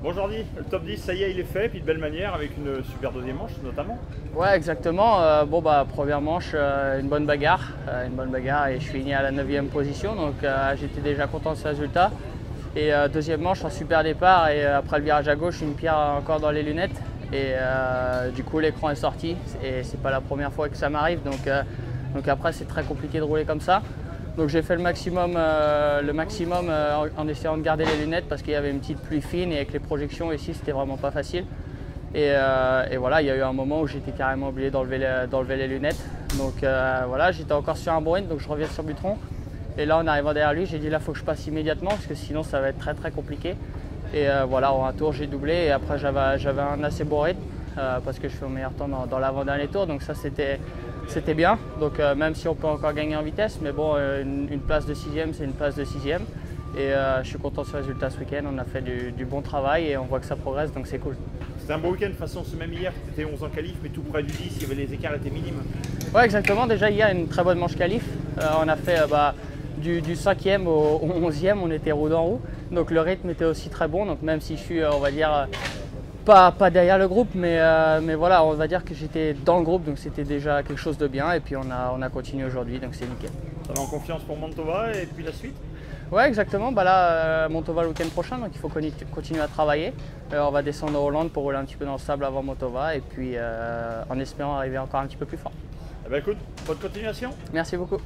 Bon Jordi, le top 10, ça y est, il est fait, puis de belle manière, avec une super deuxième manche notamment. Ouais, exactement. Première manche, une bonne bagarre, et je suis fini à la 9e position, donc j'étais déjà content de ce résultat. Et deuxième manche, un super départ, et après le virage à gauche, une pierre encore dans les lunettes. Et du coup, l'écran est sorti, et c'est pas la première fois que ça m'arrive, donc après c'est très compliqué de rouler comme ça. Donc j'ai fait le maximum en essayant de garder les lunettes parce qu'il y avait une petite pluie fine et avec les projections ici c'était vraiment pas facile. Et voilà, il y a eu un moment où j'étais carrément obligé d'enlever les lunettes. Donc voilà, j'étais encore sur un Bourrine, donc je reviens sur Butron. Et là en arrivant derrière lui, j'ai dit là il faut que je passe immédiatement parce que sinon ça va être très très compliqué. Et voilà, en un tour j'ai doublé et après j'avais un assez beau rythme parce que je fais mon meilleur temps dans l'avant-dernier tour. Donc ça c'était bien, donc même si on peut encore gagner en vitesse, mais bon, une place de 6e, c'est une place de 6e. Et je suis content de ce résultat ce week-end, on a fait du bon travail et on voit que ça progresse, donc c'est cool. C'était un beau week-end, de toute façon, ce même hier, tu étais 11 en qualif, mais tout près du 10, les écarts étaient minimes. Ouais, exactement, déjà hier, une très bonne manche qualif. On a fait du 5e au 11e, on était roue dans roue, donc le rythme était aussi très bon, donc même si je suis, on va dire, pas derrière le groupe, mais voilà, on va dire que j'étais dans le groupe, donc c'était déjà quelque chose de bien. Et puis on a continué aujourd'hui, donc c'est nickel. Ça va en confiance pour Mantova et puis la suite? Ouais, exactement. Là, Mantova le week-end prochain, donc il faut continuer à travailler. On va descendre en Hollande pour rouler un petit peu dans le sable avant Mantova, et puis en espérant arriver encore un petit peu plus fort. Eh ben écoute, bonne continuation. Merci beaucoup.